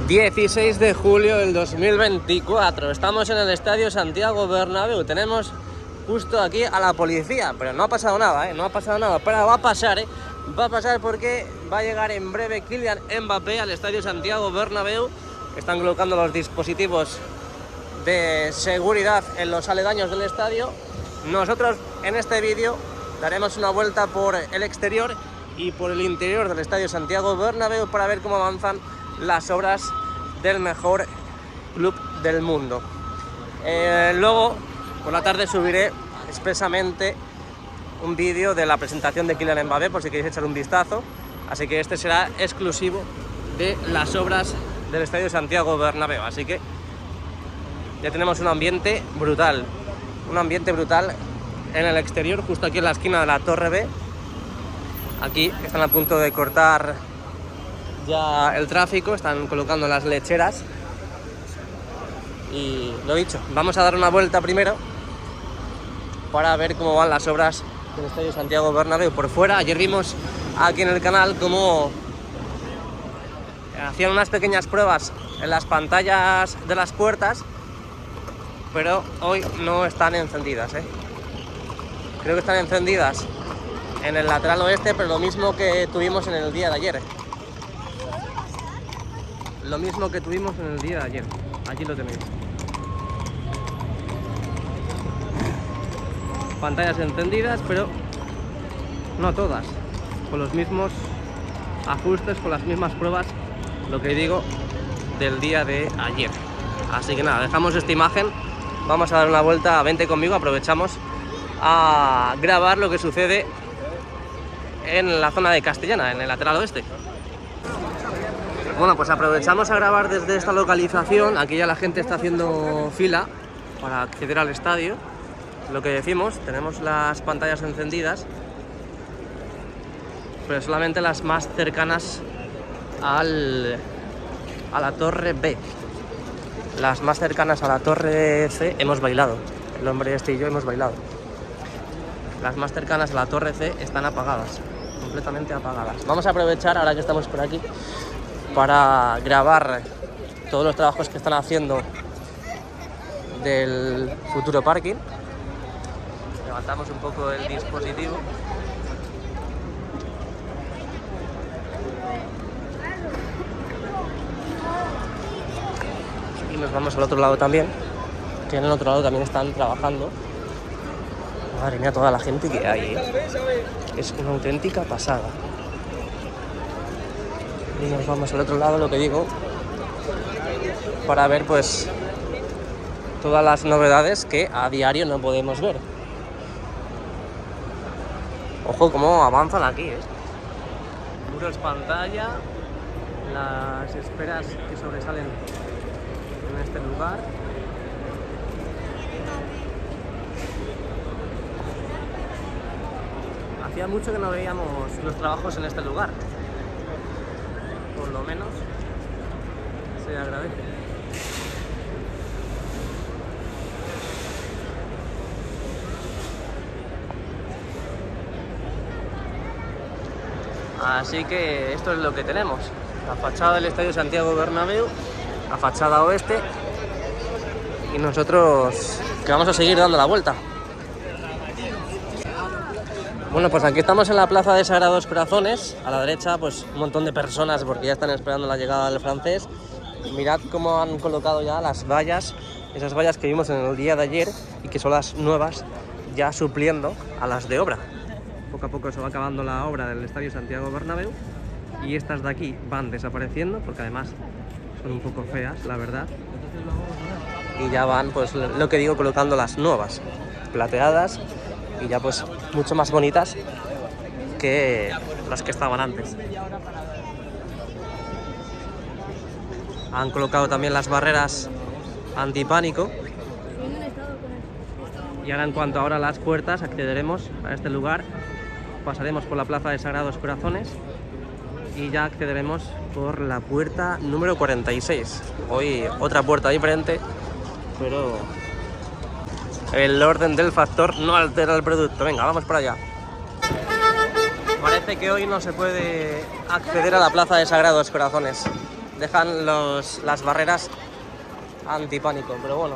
16 de julio del 2024. Estamos en el Estadio Santiago Bernabéu. Tenemos justo aquí a la policía, pero no ha pasado nada, no ha pasado nada. Pero va a pasar, va a pasar porque va a llegar en breve Kylian Mbappé al Estadio Santiago Bernabéu. Están colocando los dispositivos de seguridad en los aledaños del estadio. Nosotros en este vídeo daremos una vuelta por el exterior y por el interior del Estadio Santiago Bernabéu para ver cómo avanzan las obras del mejor club del mundo. Luego por la tarde subiré expresamente un vídeo de la presentación de Kylian Mbappé por si queréis echar un vistazo, así que este será exclusivo de las obras del Estadio Santiago Bernabéu. Así que ya tenemos un ambiente brutal en el exterior, justo aquí en la esquina de la Torre B. Aquí están a punto de cortar ya el tráfico, están colocando las lecheras. Y lo dicho, vamos a dar una vuelta primero para ver cómo van las obras del Estadio Santiago Bernabéu por fuera. Ayer vimos aquí en el canal cómo hacían unas pequeñas pruebas en las pantallas de las puertas, pero hoy no están encendidas, Creo que están encendidas en el lateral oeste, pero lo mismo que tuvimos en el día de ayer. Allí lo tenéis. Pantallas encendidas, pero no todas. Con los mismos ajustes, con las mismas pruebas, lo que digo, del día de ayer. Así que nada, dejamos esta imagen. Vamos a dar una vuelta, vente conmigo, aprovechamos a grabar lo que sucede en la zona de Castellana, en el lateral oeste. Bueno, pues aprovechamos a grabar desde esta localización. Aquí ya la gente está haciendo fila para acceder al estadio. Lo que decimos, tenemos las pantallas encendidas, pero solamente las más cercanas a la Torre B. Las más cercanas a la Torre C hemos bailado. El hombre este y yo hemos bailado. Las más cercanas a la Torre C están apagadas, completamente apagadas. Vamos a aprovechar, ahora que estamos por aquí, para grabar todos los trabajos que están haciendo del futuro parking. Levantamos un poco el dispositivo. Y nos vamos al otro lado también, que en el otro lado también están trabajando. Madre mía, toda la gente que hay, Es una auténtica pasada. Y nos vamos al otro lado, lo que digo, para ver pues todas las novedades que a diario no podemos ver. Ojo cómo avanzan aquí, Muros pantalla, las esferas que sobresalen en este lugar. Hacía mucho que no veíamos los trabajos en este lugar. Por lo menos se agradece. Así que esto es lo que tenemos. La fachada del Estadio Santiago Bernabéu, la fachada oeste, y nosotros que vamos a seguir dando la vuelta. Bueno, pues aquí estamos en la plaza de Sagrados Corazones. A la derecha pues un montón de personas porque ya están esperando la llegada del francés. Mirad cómo han colocado ya las vallas, esas vallas que vimos en el día de ayer y que son las nuevas, ya supliendo a las de obra. Poco a poco se va acabando la obra del Estadio Santiago Bernabéu y estas de aquí van desapareciendo porque además son un poco feas, la verdad. Y ya van, pues lo que digo, colocando las nuevas, plateadas y ya pues mucho más bonitas que las que estaban antes. Han colocado también las barreras antipánico. Y ahora, en cuanto ahora las puertas, accederemos a este lugar. Pasaremos por la plaza de Sagrados Corazones y ya accederemos por la puerta número 46. Hoy otra puerta diferente, pero el orden del factor no altera el producto. Venga, vamos para allá. Parece que hoy no se puede acceder a la plaza de Sagrados Corazones. dejan las barreras antipánico, pero bueno,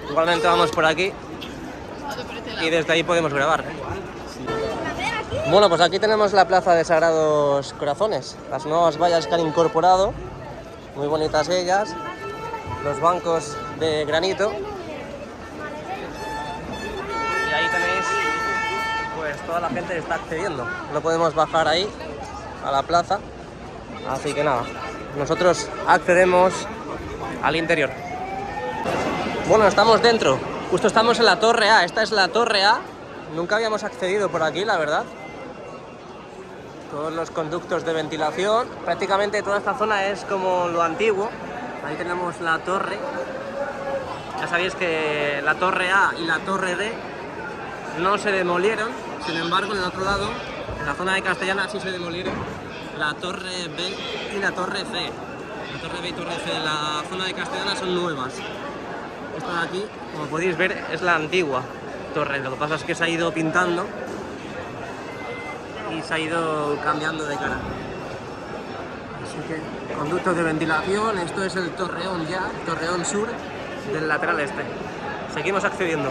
igualmente vamos por aquí y desde ahí podemos grabar. Bueno, pues aquí tenemos la plaza de Sagrados Corazones, las nuevas vallas que han incorporado, muy bonitas ellas, los bancos de granito y ahí tenéis pues toda la gente que está accediendo. No podemos bajar ahí a la plaza, así que nada, nosotros accedemos al interior. Bueno, estamos dentro, justo estamos en la Torre A, esta es la Torre A, nunca habíamos accedido por aquí, la verdad. Todos los conductos de ventilación, prácticamente toda esta zona es como lo antiguo. Ahí tenemos la torre, ya sabéis que la Torre A y la Torre D no se demolieron, sin embargo en el otro lado, en la zona de Castellana sí se demolieron la Torre B y la Torre C. La Torre B y Torre C de la zona de Castellana son nuevas. Esta de aquí, como podéis ver, es la antigua torre, lo que pasa es que se ha ido pintando y se ha ido cambiando de cara. Así que conductos de ventilación, esto es el Torreón ya, Torreón Sur del lateral este. Seguimos accediendo.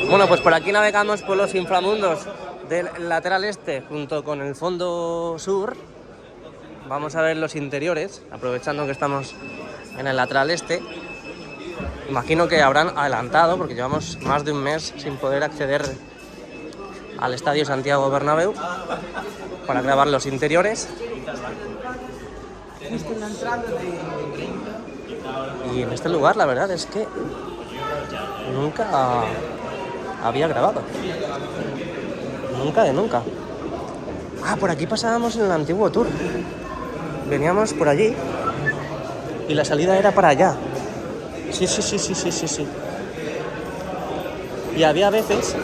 Bueno, pues por aquí navegamos por los inframundos del lateral este junto con el fondo sur. Vamos a ver los interiores, aprovechando que estamos en el lateral este. Imagino que habrán adelantado porque llevamos más de un mes sin poder acceder al Estadio Santiago Bernabéu para grabar los interiores. Y en este lugar la verdad es que nunca había grabado. Nunca de nunca. Ah, por aquí pasábamos en el antiguo tour. Veníamos por allí y la salida era para allá. Sí. Y había veces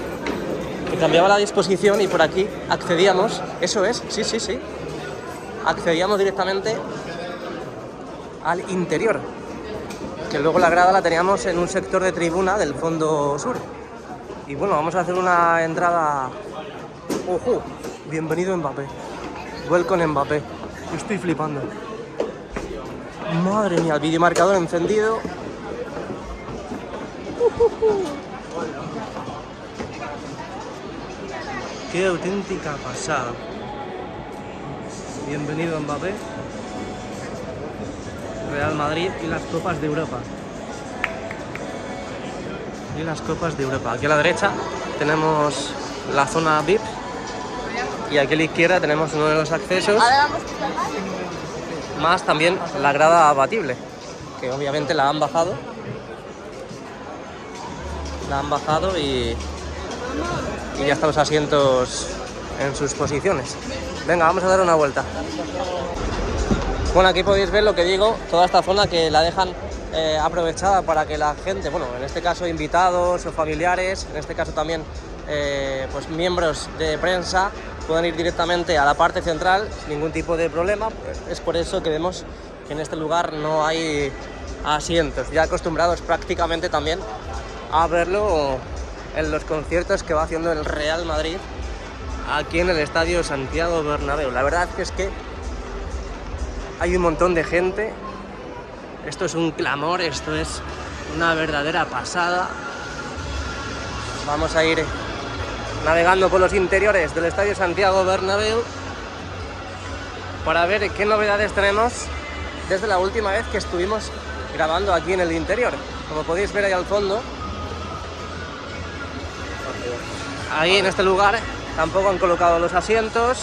que cambiaba la disposición y por aquí accedíamos, eso es, sí. Accedíamos directamente al interior, que luego la grada la teníamos en un sector de tribuna del fondo sur. Y bueno, vamos a hacer una entrada. ¡Ojo! Bienvenido Mbappé. Welcome Mbappé. Estoy flipando. Madre mía, el videomarcador encendido. ¡Qué auténtica pasada! Bienvenido Mbappé. Real Madrid y las Copas de Europa. Aquí a la derecha tenemos la zona VIP y aquí a la izquierda tenemos uno de los accesos, más también la grada abatible, que obviamente la han bajado y ya están los asientos en sus posiciones. Venga, vamos a dar una vuelta. Bueno, aquí podéis ver lo que digo, toda esta zona que la dejan aprovechada para que la gente, bueno, en este caso invitados o familiares, en este caso también pues miembros de prensa, puedan ir directamente a la parte central sin ningún tipo de problema. Es por eso que vemos que en este lugar no hay asientos, ya acostumbrados prácticamente también a verlo en los conciertos que va haciendo el Real Madrid aquí en el Estadio Santiago Bernabéu. La verdad es que hay un montón de gente, esto es un clamor, esto es una verdadera pasada. Vamos a ir navegando por los interiores del Estadio Santiago Bernabéu para ver qué novedades tenemos desde la última vez que estuvimos grabando aquí en el interior. Como podéis ver ahí al fondo, ahí en este lugar tampoco han colocado los asientos.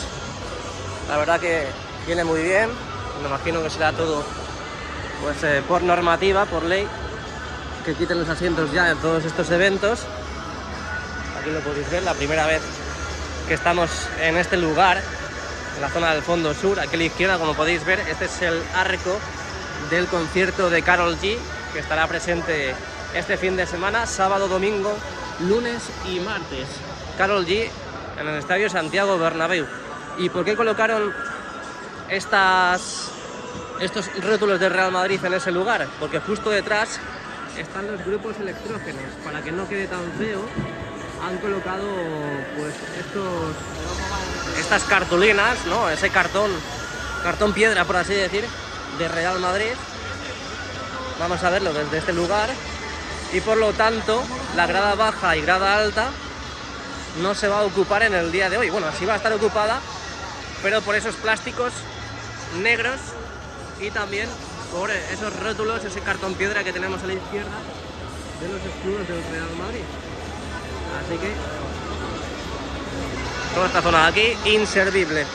La verdad que viene muy bien. Me imagino que será todo pues por normativa, por ley, que quiten los asientos ya en todos estos eventos. Aquí lo podéis ver, la primera vez que estamos en este lugar, en la zona del fondo sur. Aquí a la izquierda, como podéis ver, este es el arco del concierto de Karol G, que estará presente este fin de semana, sábado, domingo, lunes y martes. Karol G en el Estadio Santiago Bernabéu. ¿Y por qué colocaron estos rótulos del Real Madrid en ese lugar? Porque justo detrás están los grupos electrógenos. Para que no quede tan feo, han colocado pues estas cartulinas, ¿no? Ese cartón piedra, por así decir, de Real Madrid. Vamos a verlo desde este lugar. Y por lo tanto, la grada baja y grada alta no se va a ocupar en el día de hoy. Bueno, sí va a estar ocupada, pero por esos plásticos negros y también por esos rótulos, ese cartón piedra que tenemos a la izquierda de los escudos del Real Madrid. Así que toda esta zona de aquí, inservible.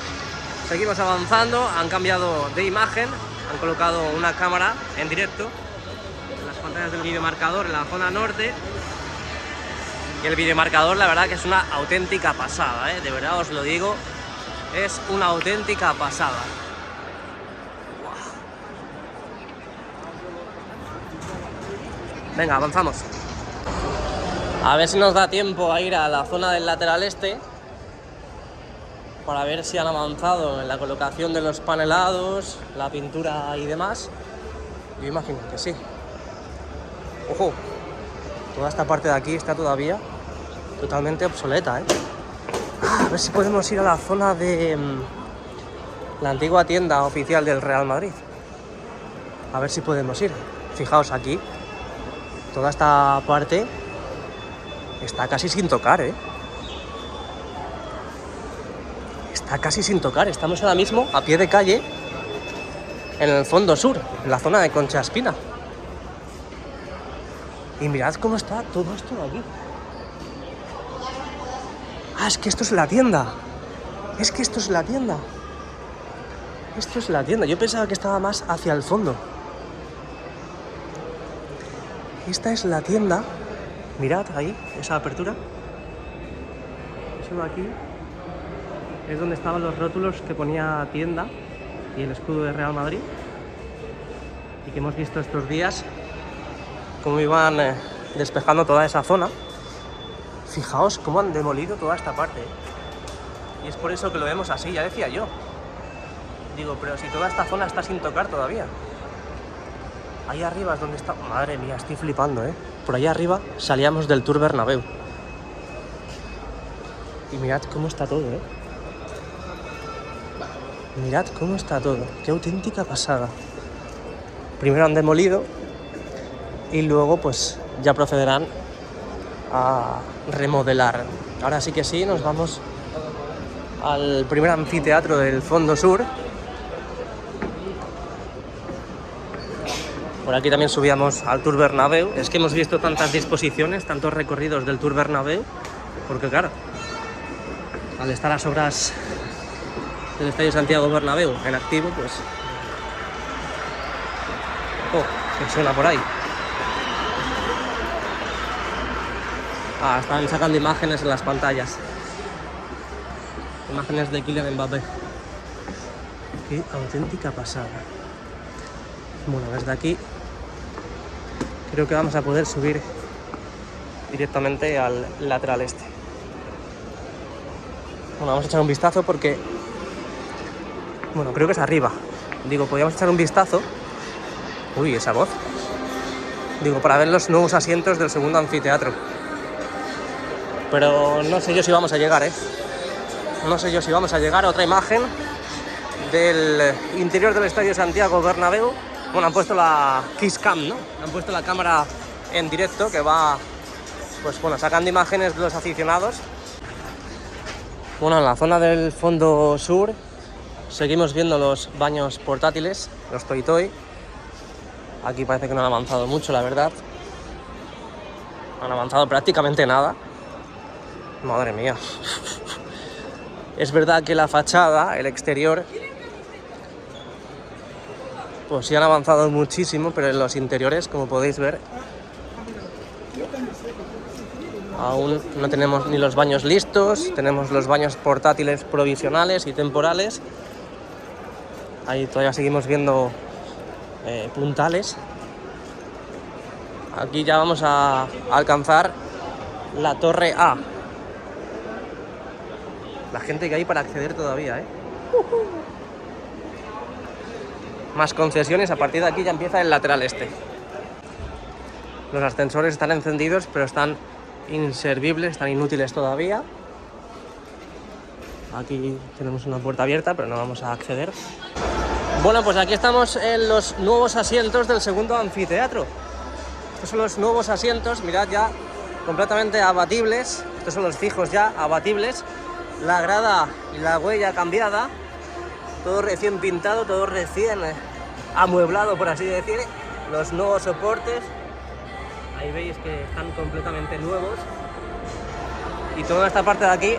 Seguimos avanzando, han cambiado de imagen, han colocado una cámara en directo en las pantallas del videomarcador en la zona norte. Y el videomarcador, la verdad que es una auténtica pasada, de verdad os lo digo, es una auténtica pasada. Venga, avanzamos. A ver si nos da tiempo a ir a la zona del lateral este para ver si han avanzado en la colocación de los panelados, la pintura y demás. Yo imagino que sí. Ojo, toda esta parte de aquí está todavía totalmente obsoleta, A ver si podemos ir a la zona de la antigua tienda oficial del Real Madrid. A ver si podemos ir. Fijaos aquí. Toda esta parte está casi sin tocar, Está casi sin tocar. Estamos ahora mismo a pie de calle en el fondo sur, en la zona de Concha Espina. Y mirad cómo está todo esto de aquí. Ah, es que esto es la tienda. Es que esto es la tienda. Esto es la tienda. Yo pensaba que estaba más hacia el fondo. Esta es la tienda. Mirad ahí, esa apertura. Eso de aquí es donde estaban los rótulos que ponía tienda y el escudo de Real Madrid. Y que hemos visto estos días cómo iban despejando toda esa zona. Fijaos cómo han demolido toda esta parte. Y es por eso que lo vemos así, ya decía yo. Digo, pero si toda esta zona está sin tocar todavía. Ahí arriba es donde está... Madre mía, estoy flipando, Por allá arriba salíamos del Tour Bernabéu. Y mirad cómo está todo, Mirad cómo está todo. Qué auténtica pasada. Primero han demolido y luego pues ya procederán a remodelar. Ahora sí que sí, nos vamos al primer anfiteatro del fondo sur. Por aquí también subíamos al Tour Bernabéu. Es que hemos visto tantas disposiciones, tantos recorridos del Tour Bernabéu, porque claro, al estar las obras del Estadio Santiago Bernabéu en activo, pues... Oh, que suena por ahí. Ah, están sacando imágenes en las pantallas. Imágenes de Kylian Mbappé. Qué auténtica pasada. Bueno, desde aquí creo que vamos a poder subir directamente al lateral este. Bueno, vamos a echar un vistazo porque... Bueno, creo que es arriba. Digo, podríamos echar un vistazo. Uy, esa voz. Digo, para ver los nuevos asientos del segundo anfiteatro. Pero no sé yo si vamos a llegar, No sé yo si vamos a llegar. Otra imagen del interior del Estadio Santiago Bernabéu. Bueno, han puesto la Kiss Cam, ¿no? Han puesto la cámara en directo que va, pues bueno, sacando imágenes de los aficionados. Bueno, en la zona del fondo sur seguimos viendo los baños portátiles, los Toy Toy. Aquí parece que no han avanzado mucho, la verdad. No han avanzado prácticamente nada. Madre mía. Es verdad que la fachada, el exterior, pues sí han avanzado muchísimo, pero en los interiores, como podéis ver, aún no tenemos ni los baños listos. Tenemos los baños portátiles provisionales y temporales. Ahí todavía seguimos viendo puntales. Aquí ya vamos a alcanzar la Torre A. La gente que hay para acceder todavía, Más concesiones, a partir de aquí ya empieza el lateral este. Los ascensores están encendidos, pero están inservibles, están inútiles todavía. Aquí tenemos una puerta abierta, pero no vamos a acceder. Bueno, pues aquí estamos en los nuevos asientos del segundo anfiteatro. Estos son los nuevos asientos, mirad, ya completamente abatibles. Estos son los fijos ya, abatibles. La grada y la huella cambiada. Todo recién pintado, todo recién amueblado, por así decir. Los nuevos soportes. Ahí veis que están completamente nuevos. Y toda esta parte de aquí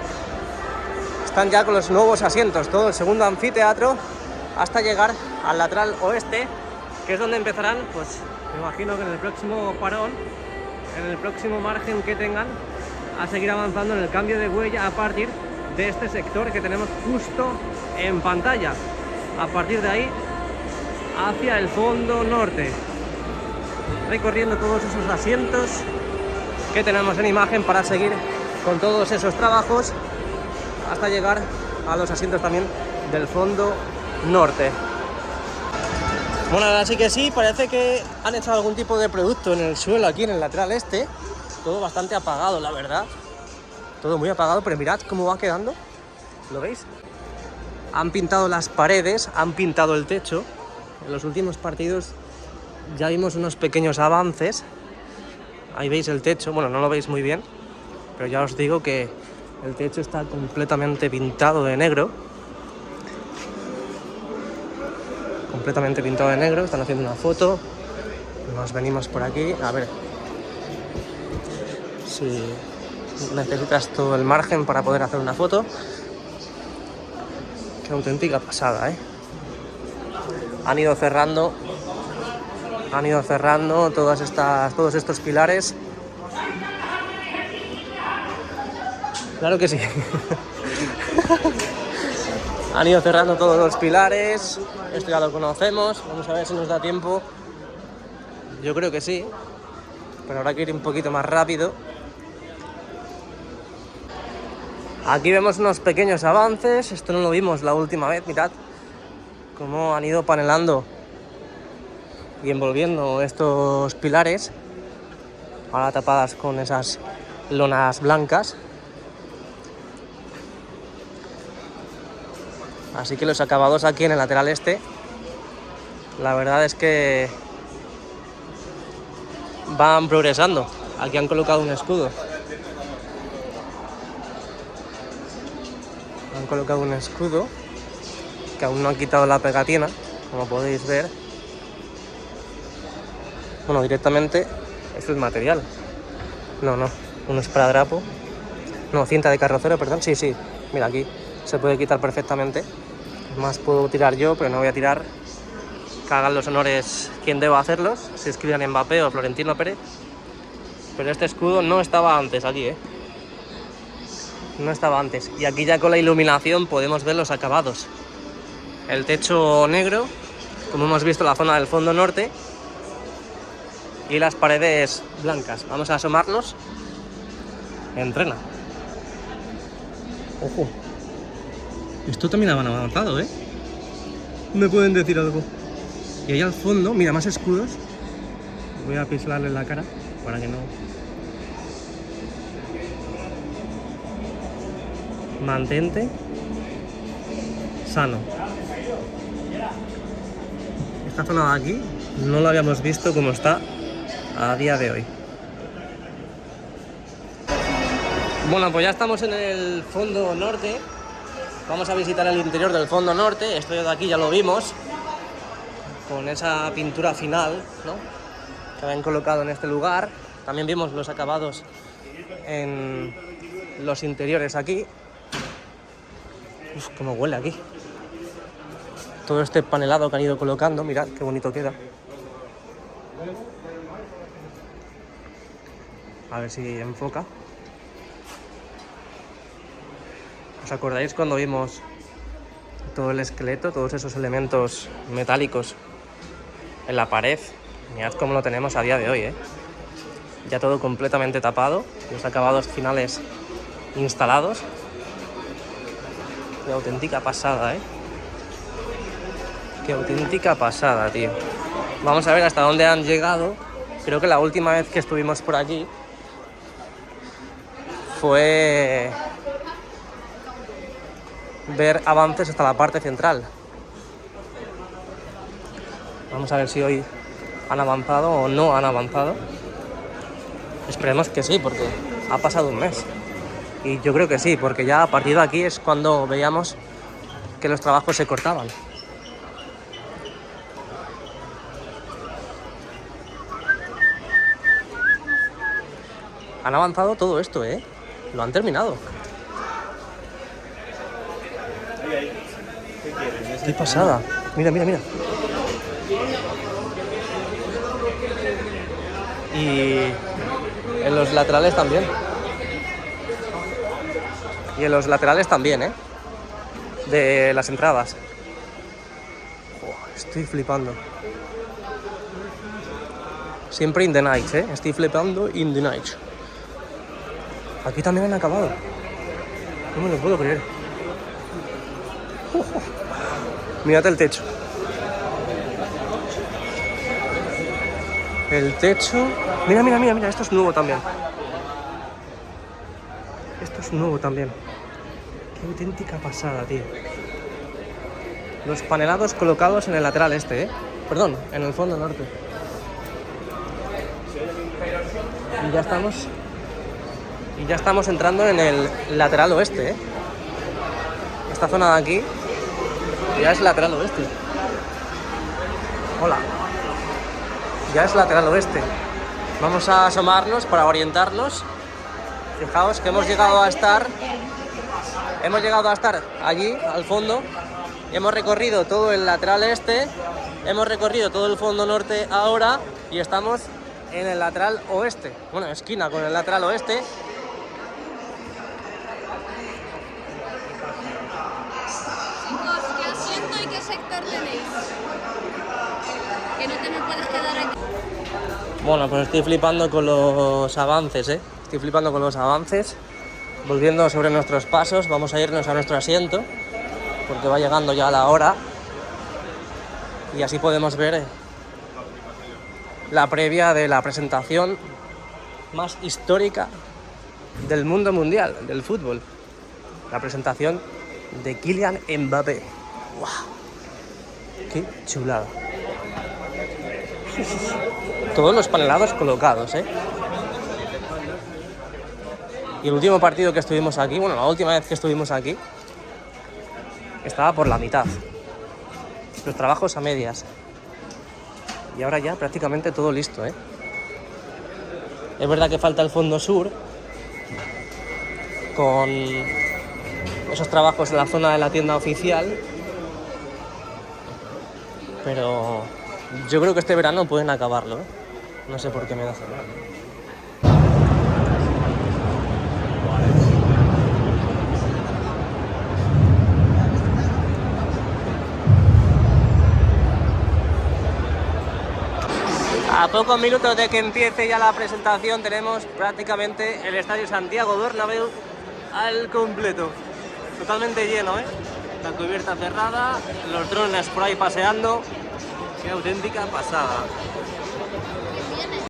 están ya con los nuevos asientos. Todo el segundo anfiteatro hasta llegar al lateral oeste, que es donde empezarán, pues me imagino que en el próximo parón, en el próximo margen que tengan, a seguir avanzando en el cambio de huella a partir de este sector que tenemos justo en pantalla. A partir de ahí, hacia el fondo norte, recorriendo todos esos asientos que tenemos en imagen para seguir con todos esos trabajos hasta llegar a los asientos también del fondo norte. Bueno, ahora sí que sí, parece que han echado algún tipo de producto en el suelo aquí en el lateral este. Todo bastante apagado, la verdad. Todo muy apagado, pero mirad cómo va quedando. ¿Lo veis? Han pintado las paredes, han pintado el techo. En los últimos partidos ya vimos unos pequeños avances. Ahí veis el techo, bueno, no lo veis muy bien, pero ya os digo que el techo está completamente pintado de negro. Completamente pintado de negro, están haciendo una foto. Nos venimos por aquí, a ver si necesitas todo el margen para poder hacer una foto. Qué auténtica pasada, ¿eh? Han ido cerrando todos estos pilares. Claro que sí. Han ido cerrando todos los pilares. Esto ya lo conocemos. Vamos a ver si nos da tiempo. Yo creo que sí, pero habrá que ir un poquito más rápido. Aquí vemos unos pequeños avances. Esto no lo vimos la última vez. Mirad cómo han ido panelando y envolviendo estos pilares, ahora tapadas con esas lonas blancas. Así que los acabados aquí en el lateral este, la verdad es que van progresando. Aquí han colocado un escudo. Han colocado un escudo que aún no han quitado la pegatina, como podéis ver. Bueno, directamente es el material. No, un esparadrapo. No, cinta de carrocero, perdón. Sí, mira, aquí se puede quitar perfectamente. Más puedo tirar yo, pero no voy a tirar. Que hagan los honores quien deba hacerlos. Si escriban Mbappé o Florentino Pérez. Pero este escudo no estaba antes aquí, ¿eh? No estaba antes. Y aquí ya con la iluminación podemos ver los acabados. El techo negro, como hemos visto, la zona del fondo norte. Y las paredes blancas. Vamos a asomarnos. Entrena. Ojo. Esto también han avanzado, ¿eh? ¿Me pueden decir algo? Y ahí al fondo, mira, más escudos. Voy a pisarle la cara para que no... Mantente sano. Esta zona de aquí no la habíamos visto como está a día de hoy. Bueno, pues ya estamos en el fondo norte. Vamos a visitar el interior del fondo norte. Esto de aquí ya lo vimos, con esa pintura final, ¿no?, que habían colocado en este lugar. También vimos los acabados en los interiores aquí. Uf, cómo huele aquí. Todo este panelado que han ido colocando, mirad qué bonito queda. A ver si enfoca. ¿Os acordáis cuando vimos todo el esqueleto, todos esos elementos metálicos en la pared? Mirad cómo lo tenemos a día de hoy, ¿eh? Ya todo completamente tapado, los acabados finales instalados. Qué auténtica pasada, ¿eh? Qué auténtica pasada, tío. Vamos a ver hasta dónde han llegado. Creo que la última vez que estuvimos por aquí fue ver avances hasta la parte central. Vamos a ver si hoy han avanzado o no han avanzado. Esperemos que sí, porque ha pasado un mes. Y yo creo que sí, porque ya a partir de aquí es cuando veíamos que los trabajos se cortaban. Han avanzado todo esto, ¿eh? Lo han terminado. Qué pasada. Mira, mira, mira. Y en los laterales también. Y en los laterales también, ¿eh? De las entradas. Estoy flipando. Siempre in the night, ¿eh? Estoy flipando in the night. Aquí también han acabado. No me lo puedo creer. Mírate el techo. El techo... Mira, mira, mira, mira. Esto es nuevo también. Esto es nuevo también. Qué auténtica pasada, tío. Los panelados colocados en el lateral este, ¿eh? Perdón, en el fondo norte. Y ya estamos entrando en el lateral oeste, ¿eh? Esta zona de aquí ya es lateral oeste. Hola. Ya es lateral oeste. Vamos a asomarnos para orientarnos. Fijaos que hemos llegado a estar allí, al fondo. Hemos recorrido todo el lateral este. Hemos recorrido todo el fondo norte ahora. Y estamos en el lateral oeste. Bueno, esquina con el lateral oeste. Chicos, ¿qué asiento y qué sector tenéis? Que no te me puedes quedar aquí. Bueno, pues estoy flipando con los avances, ¿eh? Estoy flipando con los avances. Volviendo sobre nuestros pasos, vamos a irnos a nuestro asiento, porque va llegando ya la hora. Y así podemos ver la previa de la presentación más histórica del mundo mundial, del fútbol. La presentación de Kylian Mbappé. ¡Wow! ¡Qué chulada! Todos los panelados colocados, ¿eh? Y el último partido que estuvimos aquí, bueno, la última vez que estuvimos aquí, estaba por la mitad. Los trabajos a medias. Y ahora ya prácticamente todo listo, ¿eh? Es verdad que falta el fondo sur, con esos trabajos en la zona de la tienda oficial. Pero yo creo que este verano pueden acabarlo, ¿eh? No sé por qué me da cerrar. A pocos minutos de que empiece ya la presentación tenemos prácticamente el Estadio Santiago Bernabéu al completo. Totalmente lleno, ¿eh? La cubierta cerrada, los drones por ahí paseando. Qué auténtica pasada.